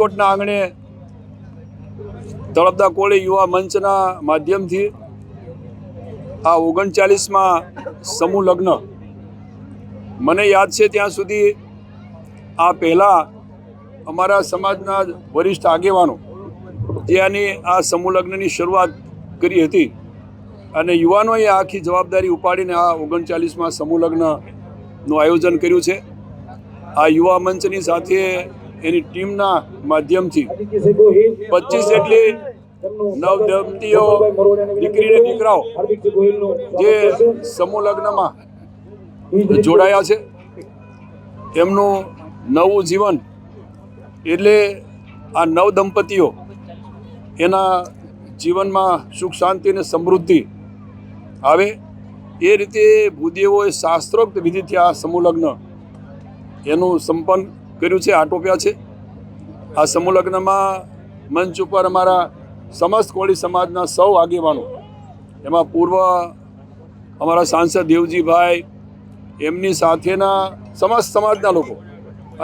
રાજકોટના આંગણે તળપદા કોળી યુવા મંચના માધ્યમથી આ 39માં સમૂહ લગ્ન મને યાદ છે ત્યાં સુધી આ પહેલાં અમારા સમાજના વરિષ્ઠ આગેવાનો જે આની આ સમૂહ લગ્નની શરૂઆત કરી હતી અને યુવાનોએ આખી જવાબદારી ઉપાડીને આ 39માં સમૂહ લગ્નનું આયોજન કર્યું છે। આ યુવા મંચની સાથે એની ટીમના માધ્યમથી 25 જેટલી નવદંપતીઓ દીકરી અને દીકરાઓ જે સમૂહ લગ્નમાં જોડાયા છે એમનું નવું જીવન એટલે આ નવદંપતીઓ એના જીવનમાં સુખ શાંતિ અને સમૃદ્ધિ આવે એ રીતે ભૂદેવોએ શાસ્ત્રોક્ત વિધિથી આ સમૂહ લગ્ન એનું સંપન્ન કર્યું છે, આટોપ્યા છે। આ સમૂહ લગ્નમાં મંચ ઉપર અમારા સમસ્ત કોળી સમાજના સૌ આગેવાનો, એમાં પૂર્વ અમારા સાંસદ દેવજીભાઈ, એમની સાથેના સમસ્ત સમાજના લોકો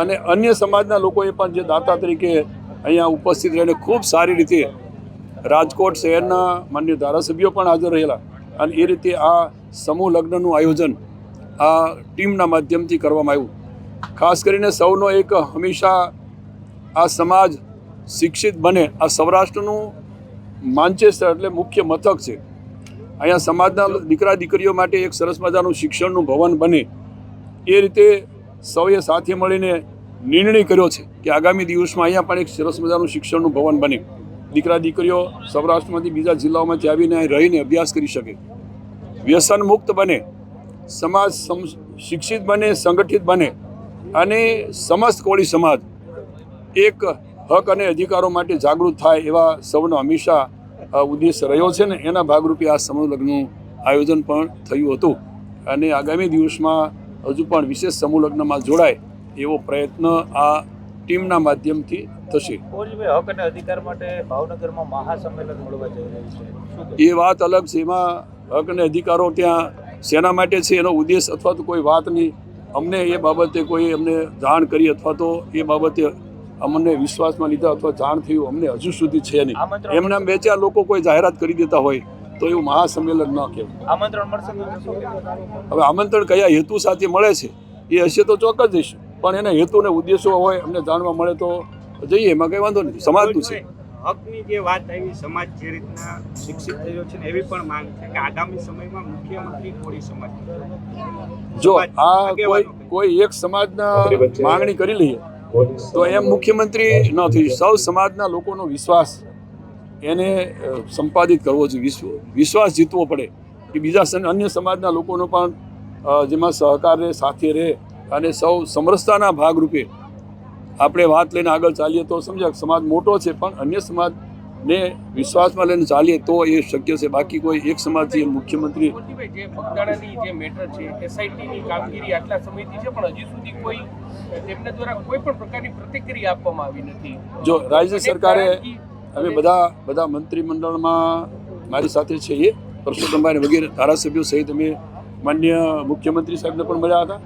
અને અન્ય સમાજના લોકોએ પણ જે દાતા તરીકે અહીંયા ઉપસ્થિત રહીને ખૂબ સારી રીતે રાજકોટ શહેરના માન્ય ધારાસભ્યો પણ હાજર રહેલા અને એ રીતે આ સમૂહ લગ્નનું આયોજન આ ટીમના માધ્યમથી કરવામાં આવ્યું। ખાસ કરીને સૌનો એક હંમેશા આ સમાજ શિક્ષિત બને, આ સૌરાષ્ટ્રનું માન્ચેસ્ટર એટલે મુખ્ય મથક છે, અહીંયા સમાજના દીકરા દીકરીઓ માટે એક સરસ મજાનું શિક્ષણનું ભવન બને એ રીતે સૌએ સાથે મળીને નિર્ણય કર્યો છે કે આગામી દિવસમાં અહીંયા પણ એક સરસ મજાનું શિક્ષણનું ભવન બને, દીકરા દીકરીઓ સૌરાષ્ટ્રમાંથી બીજા જિલ્લાઓમાંથી આવીને અહીં રહીને અભ્યાસ કરી શકે, વ્યસન મુક્ત બને, સમાજ શિક્ષિત બને, સંગઠિત બને અને સમસ્ત કોળી સમાજ એક હક અને અધિકારો માટે જાગૃત થાય એવા સૌનો હંમેશા ઉદ્દેશ રહ્યો છે ને એના ભાગરૂપે આ સમૂહ લગ્નનું આયોજન પણ થયું હતું અને આગામી દિવસમાં હજુ પણ વિશેષ સમૂહ લગ્નમાં જોડાય એવો પ્રયત્ન આ ટીમના માધ્યમથી થશે। હક અને અધિકાર માટે ભાવનગરમાં મહાસંમેલન મળવા જઈ રહ્યું છે, એ વાત અલગ છે, એમાં હક અને અધિકારો ત્યાં શેના માટે છે એનો ઉદ્દેશ અથવા તો કોઈ વાત નહીં, અમને એ બાબતે કોઈ અમને જાણ કરી અથવા તો એ બાબતે અમને વિશ્વાસમાં લીધા અથવા જાણ થયું અમને હજુ સુધી છે નહીં। એમના બે ચાર લોકો કોઈ જાહેરાત કરી દેતા હોય તો એવું મહાસંમેલન ન કહેવાય। આમંત્રણ મળશે? હવે આમંત્રણ કયા હેતુ સાથે મળે છે એ હશે તો ચોક્કસ જઈશું, પણ એના હેતુ અને ઉદ્દેશો હોય અમને જાણવા મળે તો જઈએ, એમાં કંઈ વાંધો નથી, સમાજનું છે। હકની જે વાત આવી, સમાજ જે રીતના શિક્ષિત થયો છે ને એવી પણ માંગ છે કે આગામી સમયમાં મુખ્યમંત્રી કોળી સમાજ, જો આ કોઈ એક સમાજના માંગણી કરી લઈએ તો એમ મુખ્યમંત્રી ન થઈ, સૌ સમાજના લોકોનો વિશ્વાસ એને સંપાદિત કરવો જોઈએ, વિશ્વાસ જીતવો પડે કે બીજા અન્ય સમાજના લોકોનો પણ જેમાં સહકાર રહે, સાથે રહે અને સૌ સમરસતાના ભાગરૂપે આપણે વાત લઈને આગળ ચાલીએ તો સમજાય સમાજ મોટો છે, પણ અન્ય સમાજને વિશ્વાસમાં લઈને ચાલીએ તો એ શક્ય છે, બાકી કોઈ એક સમાજથી મુખ્યમંત્રી જે બગદાણાની જે મેટર છે, એસઆઈટીની કામગીરી આટલા સમયથી છે પણ હજી સુધી કોઈ તેમના દ્વારા કોઈ પણ પ્રકારની પ્રતિક્રિયા આપવામાં આવી નથી। જો રાજ્ય સરકારે હવે બધા મંત્રીમંડળમાં મારી સાથે છે એ પરસોત્તમભાઈ વગેરે ધારાસભ્યો સહિત અમે માન્ય મુખ્યમંત્રી સાહેબને પણ મળ્યા હતા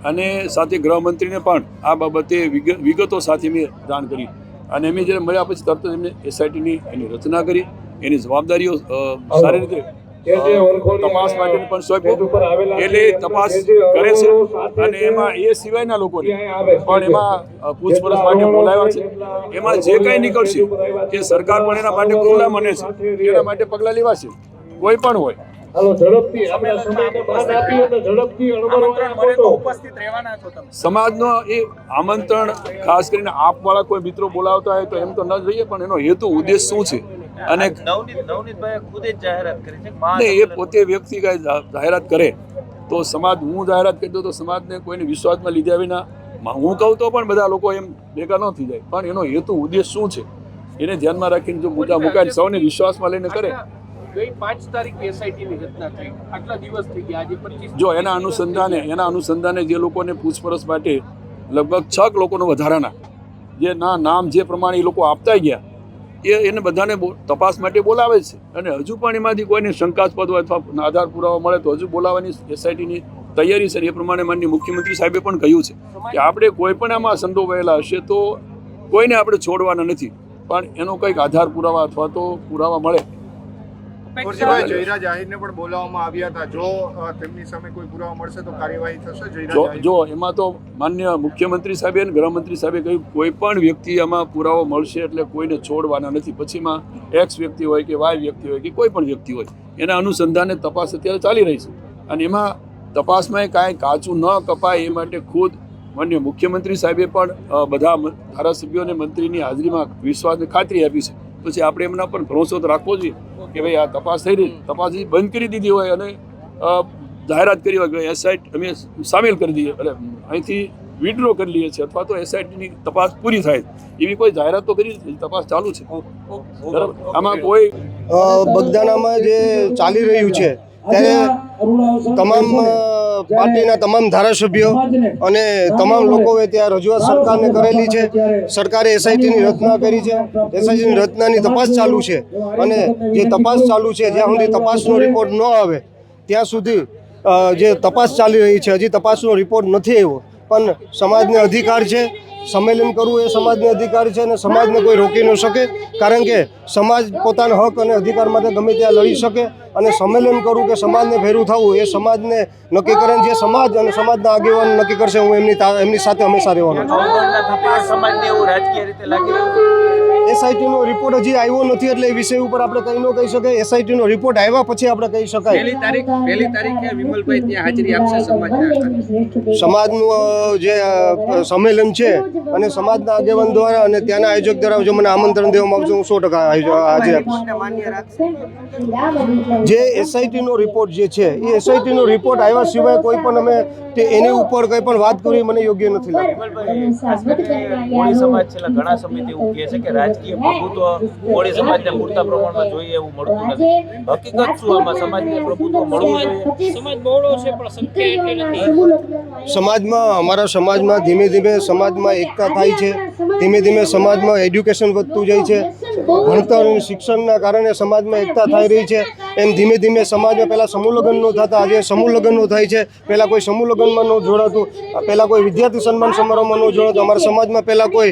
અને સાથે ગૃહમંત્રીને પણ આ બાબતે વિગતો સાથે મેં જાણ કરી અને અમે જ્યારે મળ્યા પછી તરત જ એમને એસઆઈટીની એની રચના કરી, એની જવાબદારીઓ સારી રીતે તપાસ માટે પણ સોંપ્યું, એટલે તપાસ કરે છે અને એમાં એ સિવાયના લોકોને પણ એમાં પૂછપરછ માટે બોલાવ્યા છે, એમાં જે કંઈ નીકળશે કે સરકાર પણ એના માટે ખુલ્લા મને છે, એના માટે પગલાં લેવાશે, કોઈ પણ હોય। સમાજનો એ આમંત્રણ ખાસ કરીને આપવાળા કોઈ મિત્રો બોલાવતા હોય તો એમ તો ન જોઈએ, પણ એનો હેતુ ઉદ્દેશ શું છે અને એ પોતે વ્યક્તિ કઈ જાહેરાત કરે તો સમાજ, હું જાહેરાત કરી દઉં તો સમાજને કોઈને વિશ્વાસમાં લીધા વિના હું કહું તો પણ બધા લોકો એમ ભેગા ન થઈ જાય, પણ એનો હેતુ ઉદ્દેશ શું છે એને ધ્યાનમાં રાખીને જો મુદ્દા મુકાય સૌને વિશ્વાસમાં લઈને કરે। ગઈ 5 તારીખે એસઆઈટીની રચના થઈ, આટલા દિવસ થઈ ગયા, આજે 25 જો એના અનુસંધાને જે લોકોને પૂછપરછ માટે લગભગ 6 લોકોનો વધારાના જે નામ જે પ્રમાણે એ લોકો આપતા ગયા એને બધાને તપાસ માટે બોલાવે છે અને હજુ પણ એમાંથી કોઈને શંકાસ્પદ હોય અથવા આધાર પુરાવા મળે તો હજુ બોલાવવાની એસઆઈટીની તૈયારી છે। એ પ્રમાણે માનનીય મુખ્યમંત્રી સાહેબે પણ કહ્યું છે કે આપણે કોઈ પણ આમાં સંડોવાયેલા હશે તો કોઈને આપણે છોડવાના નથી, પણ એનો કંઈક આધાર પુરાવા અથવા તો પુરાવા મળે. કુરજીભાઈ, જયરાજ આહિરને પણ બોલાવવામાં આવ્યા હતા. જો તેમની સામે કોઈ પુરાવા મળશે તો કાર્યવાહી થશે. જયરાજ આહિર જો એમાં તો માન્ય મુખ્યમંત્રી સાહેબે અને ગૃહમંત્રી સાહેબે કહ્યું કોઈ પણ વ્યક્તિ આમાં પુરાવો મળશે એટલે કોઈને છોડવાના નથી. પછીમાં એક્સ વ્યક્તિ હોય કે વાય વ્યક્તિ હોય કે કોઈ પણ વ્યક્તિ હોય એના અનુસંધાને તપાસ અત્યારે ચાલી રહી છે, અને એમાં તપાસમાં કાંઈ કાચું ન કપાય એ માટે ખુદ માન્ય મુખ્યમંત્રી સાહેબે પણ બધા ધારાસભ્યો અને મંત્રીની હાજરીમાં વિશ્વાસની ખાતરી આપી છે. પછી આપણે એમના પર ભરોસો તો રાખવો જોઈએ કે ભાઈ આ તપાસ થઈ રહી, તપાસ બંધ કરી દીધી હોય અને જાહેરાત કરી હોય કે એસઆઈટી અમે સામેલ કરી દઈએ, એટલે અહીંથી વિડ્રો કરી લઈએ છીએ અથવા તો એસઆઈટીની તપાસ પૂરી થાય એવી કોઈ જાહેરાત તો કરી નથી. તપાસ ચાલુ છે. બરાબર, આમાં કોઈ બગદાણામાં જે ચાલી રહ્યું છે ત્યારે તમામ પાર્ટીના તમામ ધારાસભ્યો અને તમામ લોકોએ ત્યાં રજૂઆત સરકારને કરેલી છે. સરકારે એસઆઈટીની રચના કરી છે. એસઆઈટીની રચનાની તપાસ ચાલુ છે, અને જે તપાસ ચાલુ છે જ્યાં સુધી તપાસનો રિપોર્ટ ન આવે ત્યાં સુધી જે તપાસ ચાલી રહી છે, હજી તપાસનો રિપોર્ટ નથી આવ્યો, પણ સમાજને અધિકાર છે. સંમેલન કરવું એ સમાજનો અધિકાર છે, અને સમાજને કોઈ રોકી ન શકે, કારણ કે સમાજ પોતાના હક અને અધિકાર માટે ગમે ત્યાં લડી શકે. અને સંમેલન કરવું કે સમાજને ભેરું થવું એ સમાજને નક્કી કરે. જે સમાજ અને સમાજના આગેવાન નક્કી કરશે, હું એમની સાથે હંમેશા રહેવાનો છું. એસઆઈટીનો રિપોર્ટ હજી આવ્યો નથી, એટલે એ વિષય ઉપર આપણે કંઈ ન કહી શકાય. એસઆઈટીનો રિપોર્ટ આવ્યા પછી આપણે કહી શકાય. પહેલી તારીખે વિમલભાઈ ત્યાં હાજરી આપશે સમાજનું જે સંમેલન છે અને સમાજના આગેવાન દ્વારા અને ત્યાંના આયોજક દ્વારા જો મને આમંત્રણ દેવામાં આવશે, હું 100% હાજરી આપીશ. જે એસઆઈટીનો રિપોર્ટ જે છે એ એસઆઈટીનો રિપોર્ટ આવ્યા સિવાય કોઈ પણ અમે એની ઉપર કંઈ પણ વાત કરવી મને યોગ્ય નથી લાગતું. કોળી સમાજ છેલ્લા ઘણા સમયથી એવું કહે છે કે રાજકીય પ્રભુત્વ કોળી સમાજને પૂરતા પ્રમાણમાં જોઈએ એવું મળતું નથી. હકીકત શું આમાં સમાજને પ્રભુત્વ મળવું જોઈએ? સમાજ બહોળો છે પણ સંખ્યા એટલી નથી. સમાજમાં અમારા સમાજમાં ધીમે ધીમે સમાજમાં એકતા થાય છે. ધીમે ધીમે સમાજમાં એડ્યુકેશન વધતું જાય છે. ભણતર અને શિક્ષણના કારણે સમાજમાં એકતા થઈ રહી છે. એમ ધીમે ધીમે સમાજમાં પહેલાં સમૂહ લગ્ન ન થતા, આજે સમૂહ લગ્નો થાય છે. પહેલાં કોઈ સમૂહ લગ્નમાં ન જોડાતું, પહેલાં કોઈ વિદ્યાર્થી સન્માન સમારોહમાં ન જોડાતું. અમારા સમાજમાં પહેલાં કોઈ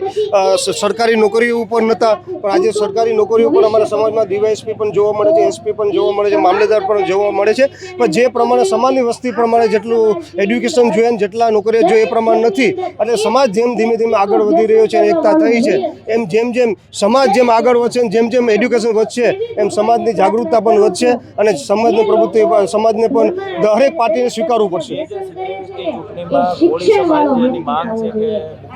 સરકારી નોકરીઓ ઉપર નહોતા, પણ આજે સરકારી નોકરીઓ પર અમારા સમાજમાં ડીવાયએસપી પણ જોવા મળે છે, એસપી પણ જોવા મળે છે, મામલેદાર પણ જોવા મળે છે. પણ જે પ્રમાણે સમાજની વસ્તી પ્રમાણે જેટલું એડ્યુકેશન જોઈએ ને જેટલા નોકરીઓ જોઈએ એ પ્રમાણે નથી. એટલે સમાજ જેમ ધીમે ધીમે આગળ વધી રહ્યો છે અને એકતા થઈ છે, એમ જેમ જેમ સમાજ જેમ આગળ વધશે, જેમ જેમ એડ્યુકેશન વધશે, એમ સમાજની જાગૃતતા પણ વધશે અને સમાજની પ્રવૃત્તિ સમાજને પણ દરેક પાર્ટીને સ્વીકારવું પડશે. ચૂંટણીમાં કોળી સમાજની માંગ છે કે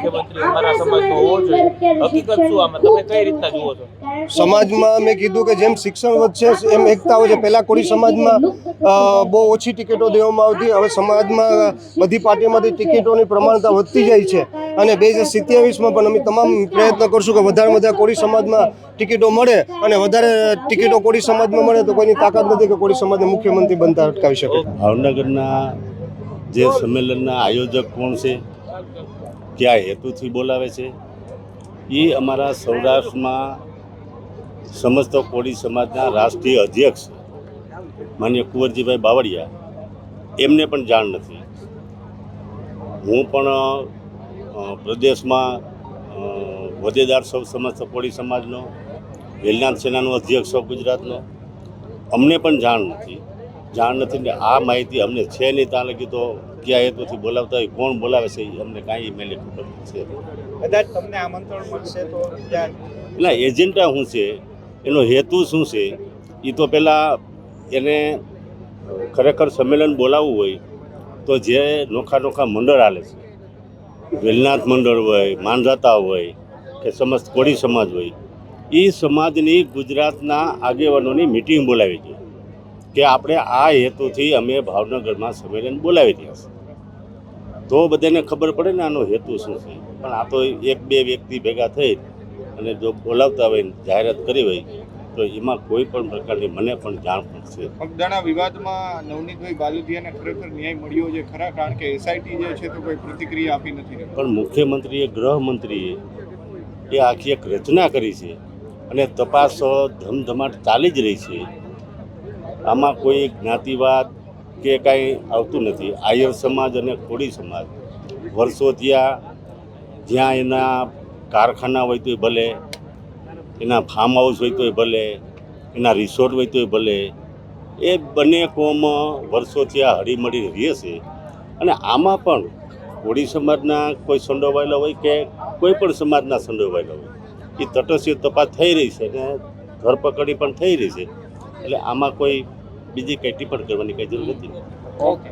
મુખ્યમંત્રી અમારા સમાજનો હોવો જોઈએ. હકીકત શું આમાં તમે કઈ રીતના જુઓ છો? સમાજમાં મેં કીધું કે જેમ શિક્ષણ વધશે એમ એકતા વધશે. પહેલાં કોળી સમાજમાં બહુ ઓછી ટિકિટો દેવામાં આવતી, હવે સમાજમાં બધી પાર્ટીમાંથી ટિકિટોની પ્રમાણતા વધતી જાય છે. અને 2027માં પણ અમે તમામ પ્રયત્ન કરશું કે વધારે વધારે કોળી સમાજમાં ટિકિટો મળે, અને વધારે ટિકિટો કોળી સમાજમાં મળે તો કોઈની તાકાત નથી કે કોળી સમાજને મુખ્યમંત્રી બનતા અટકાવી શકે. ભાવનગરના જે સંમેલનના આયોજક કોણ છે, કયા હેતુથી બોલાવે છે, એ અમારા સૌરાષ્ટ્રમાં સમસ્ત કોળી સમાજના રાષ્ટ્રીય અધ્યક્ષ માન્ય કુંવરજીભાઈ બાવળિયા, એમને પણ જાણ નથી. હું પણ પ્રદેશમાં હોદ્દેદાર સૌ સમસ્ત કોળી સમાજનો, વેલનાથ સેનાનો અધ્યક્ષ સૌ ગુજરાતનો, અમને પણ જાણ નથી ને આ માહિતી અમને છે નહીં. ત્યાં લગી તો કયા હેતુથી બોલાવતા હોય, કોણ બોલાવે છે એ અમને કાંઈ મેલે ખબર છે. કદાચ તમને આમંત્રણ મળશે તો એટલે એજન્ડા શું છે, એનો હેતુ શું છે, એ તો પહેલાં એને ખરેખર સંમેલન બોલાવવું હોય તો જે નોખા નોખા મંડળ હાલે છે, વેલનાથ મંડળ હોય, માનધાતા હોય કે સમસ્ત કોળી સમાજ હોય, એ સમાજની ગુજરાતના આગેવાનોની મિટિંગ બોલાવી છે કે આપણે આ હેતુથી અમે ભાવનગરમાં સંમેલન બોલાવી રહ્યા છીએ. તો બધાને ખબર પડે ને આનો હેતુ શું છે. પણ આ તો એક બે વ્યક્તિ ભેગા થઈ અને જો બોલાવતા હોય ને જાહેરાત કરી હોય તો એમાં કોઈ પણ પ્રકારની મને પણ જાણ પણ છે. બગદાણા વિવાદમાં નવનીતભાઈ બાલુદિયાને ખરેખર ન્યાય મળ્યો છે ખરા? કારણ કે એસઆઈટી જે છે તો કોઈ પ્રતિક્રિયા આપી નથી. પણ મુખ્યમંત્રીએ, ગૃહમંત્રીએ એ આખી એક રચના કરી છે અને તપાસ ધમધમાટ ચાલી જ રહી છે. આમાં કોઈ જ્ઞાતિવાદ કે કાંઈ આવતું નથી. આયર સમાજ અને કોળી સમાજ વર્ષો ત્યાં જ્યાં એના કારખાના હોય તોય ભલે, એના ફાર્મ હાઉસ હોય તોય ભલે, એના રિસોર્ટ હોય તોય ભલે, એ બંને કોમ વર્ષોથી આ હળીમળી રહે છે. અને આમાં પણ કોળી સમાજના કોઈ સંડોવાયેલા હોય કે કોઈ પણ સમાજના સંડોવાયેલા હોય, એ તટસ્થ તપાસ થઈ રહી છે અને ધરપકડી પણ થઈ રહી છે. એટલે આમાં કોઈ બીજી કંઈ ટિપ્પણી કરવાની કંઈ જરૂર નથી. ઓકે.